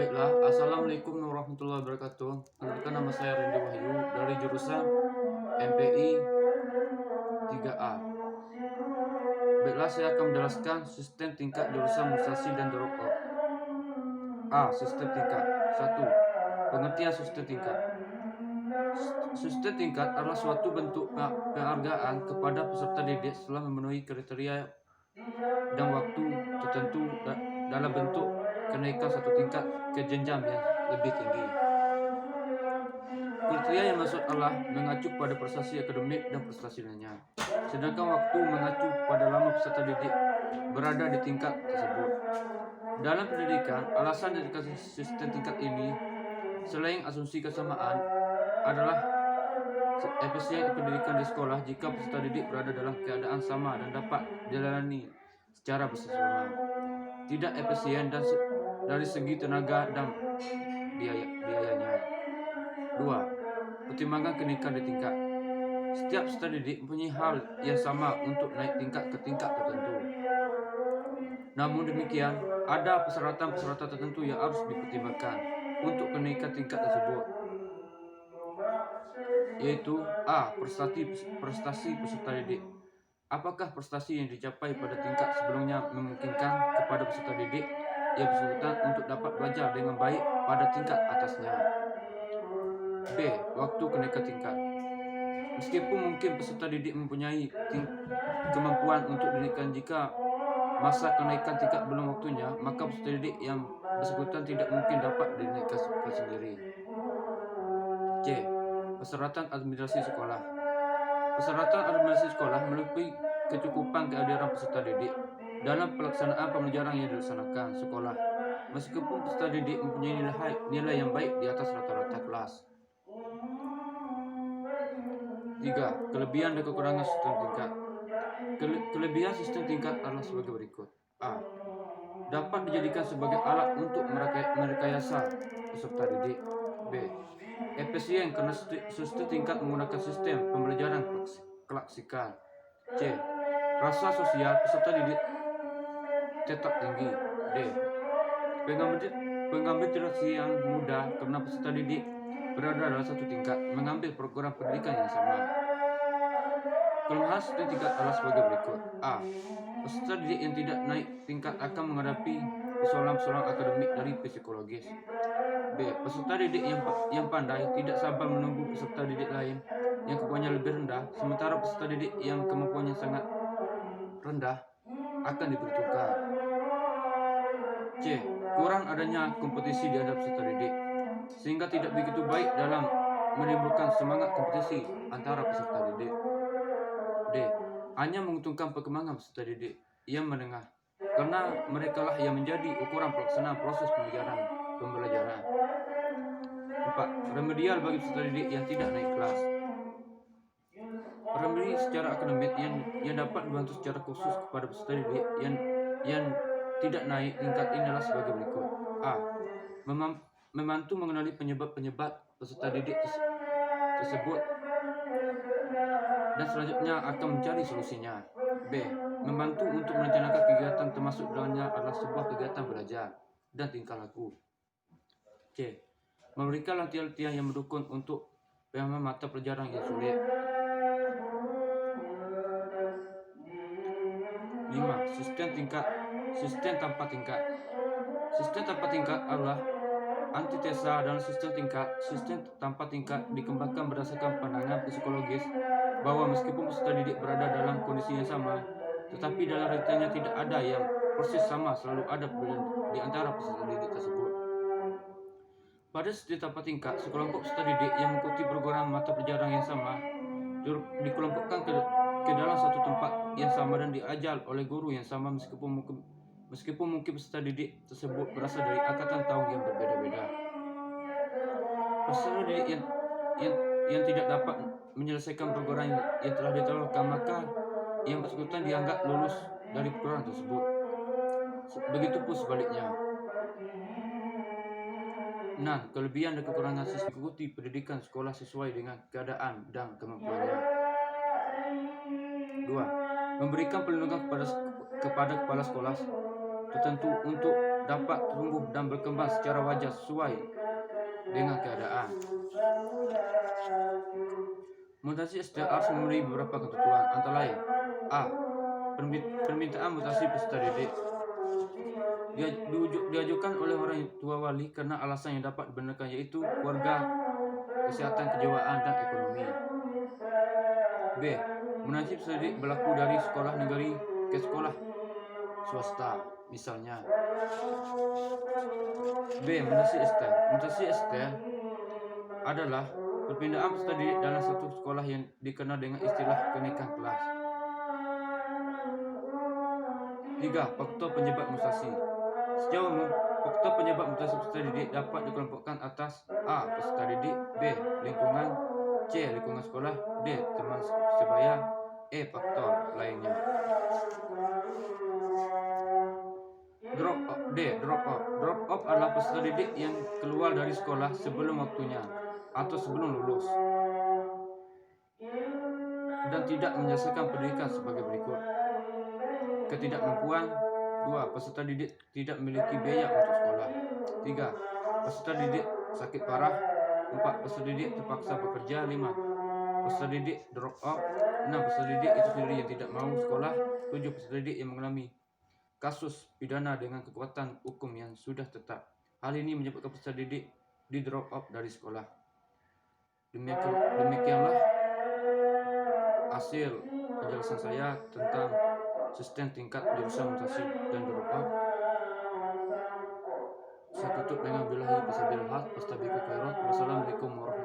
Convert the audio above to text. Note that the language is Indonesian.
Baiklah, Assalamualaikum warahmatullahi wabarakatuh. Perkenalkan, nama saya Randy Wahyu dari jurusan MPI 3A. Baiklah, saya akan menjelaskan sistem tingkat jurusan mutasi dan drop out. A. Sistem tingkat 1. Pengertian sistem tingkat. Sistem tingkat adalah suatu bentuk penghargaan kepada peserta didik setelah memenuhi kriteria dan waktu tertentu dalam bentuk kenaikan satu tingkat ke jenjang yang lebih tinggi. Kriteria yang maksud adalah mengacu pada prestasi akademik dan prestasi lainnya, sedangkan waktu mengacu pada lama peserta didik berada di tingkat tersebut. Dalam pendidikan, alasan dari sistem tingkat ini selain asumsi kesamaan adalah efisien pendidikan di sekolah jika peserta didik berada dalam keadaan sama dan dapat dijalani secara bersama. Tidak efisien dan dari segi tenaga dan biayanya. 2. Pertimbangan kenaikan di tingkat. Setiap peserta didik mempunyai hal yang sama untuk naik tingkat ke tingkat tertentu. Namun demikian, ada persyaratan-persyaratan tertentu yang harus dipertimbangkan untuk kenaikan tingkat tersebut, yaitu A. Prestasi peserta didik. Apakah prestasi yang dicapai pada tingkat sebelumnya memungkinkan kepada peserta didik yang bersangkutan untuk dapat belajar dengan baik pada tingkat atasnya? B. Waktu kenaikan tingkat. Meskipun mungkin peserta didik mempunyai kemampuan untuk dinaikkan, jika masa kenaikan tingkat belum waktunya, maka peserta didik yang bersangkutan tidak mungkin dapat dinaikkan sendiri. C. Persyaratan administrasi sekolah. Persyaratan administrasi sekolah meliputi kecukupan kehadiran peserta didik dalam pelaksanaan pembelajaran yang dilaksanakan sekolah, meskipun peserta didik mempunyai nilai yang baik di atas rata-rata kelas. 3. Kelebihan dan kekurangan sistem tingkat. Kelebihan sistem tingkat adalah sebagai berikut. A. Dapat dijadikan sebagai alat untuk merekayasa peserta didik. B. Efisien karena sistem tingkat menggunakan sistem pembelajaran klasikal. C. Rasa sosial peserta didik tetap tinggi. D. Pengambil interaksi yang mudah karena peserta didik berada dalam satu tingkat mengambil program pendidikan yang sama. Kelemahan sistem tingkat adalah sebagai berikut. A. Peserta didik yang tidak naik tingkat akan menghadapi persoalan-persoalan akademik dari psikologis. B. Peserta didik yang pandai tidak sabar menunggu peserta didik lain yang kemampuannya lebih rendah, sementara peserta didik yang kemampuannya sangat rendah akan diberi tukar. C. Kurang adanya kompetisi di antara peserta didik, sehingga tidak begitu baik dalam menimbulkan semangat kompetisi antara peserta didik. D. Hanya menguntungkan perkembangan peserta didik yang menengah, karena mereka lah yang menjadi ukuran pelaksanaan proses pembelajaran. 4. Remedial bagi peserta didik yang tidak naik kelas. Remedi secara akademik yang dapat dibantu secara khusus kepada peserta didik yang tidak naik tingkat inilah sebagai berikut. A. Membantu mengenali penyebab-penyebab peserta didik tersebut dan selanjutnya akan mencari solusinya. B. Membantu untuk merencanakan kegiatan, termasuk dalamnya adalah sebuah kegiatan belajar dan tingkah laku. C. Memberikan latihan-latihan yang mendukung untuk pemahaman mata pelajaran yang sulit. 5. Sistem tanpa tingkat. Sistem tanpa tingkat adalah antitesa dalam sistem tingkat. Sistem tanpa tingkat dikembangkan berdasarkan pandangan psikologis bahwa meskipun peserta didik berada dalam kondisi yang sama, tetapi dalam realitanya tidak ada yang persis sama, selalu ada perbedaan di antara peserta didik tersebut. Pada sistem tanpa tingkat, sekelompok peserta didik yang mengikuti program mata pelajaran yang sama dikelompokkan ke dalam satu tempat yang sama dan diajar oleh guru yang sama, meskipun mungkin peserta didik tersebut berasal dari angkatan tahun yang berbeda-beda. Peserta didik yang tidak dapat menyelesaikan program yang telah ditawarkan, maka yang bersangkutan dianggap lulus dari program tersebut. Begitupun sebaliknya. 6. Kelebihan dan kekurangan sistem mengikuti pendidikan sekolah sesuai dengan keadaan dan kemampuannya. 2. Memberikan perlindungan kepada kepala sekolah tertentu untuk dapat tumbuh dan berkembang secara wajar sesuai dengan keadaan. Mutasi STL harus memenuhi beberapa ketentuan, antara lain: A. Permintaan mutasi peserta didik diajukan oleh orang tua wali karena alasan yang dapat dibenarkan, yaitu keluarga, kesehatan kejiwaan, dan ekonomi. B. Mutasi peserta didik berlaku dari sekolah negeri ke sekolah swasta, misalnya. B. Mutasi STL adalah perpindahan peserta didik dalam satu sekolah yang dikenal dengan istilah kenaikan kelas. 3. Faktor penyebab mutasi. Sejauh umum, faktor penyebab mutasi peserta didik dapat dikelompokkan atas: A. Peserta didik, B. Lingkungan, C. Lingkungan sekolah, D. Teman sebaya, E. Faktor lainnya. Drop out. Drop out adalah peserta didik yang keluar dari sekolah sebelum waktunya atau sebelum lulus dan tidak menyelesaikan pendidikan sebagai berikut. Ketidakmampuan. 2. Peserta didik tidak memiliki biaya untuk sekolah. 3. Peserta didik sakit parah. 4. Peserta didik terpaksa bekerja. 5. Peserta didik drop out. 6. Peserta didik itu sendiri yang tidak mau sekolah. 7. Peserta didik yang mengalami kasus pidana dengan kekuatan hukum yang sudah tetap. Hal ini menyebabkan peserta didik di drop out dari sekolah. Demikianlah hasil penjelasan saya tentang sistem tingkat jurusan mutasi dan drop out. Saya tutup dengan billahi fisabilillah. Wassalamualaikum warahmatullahi wabarakatuh.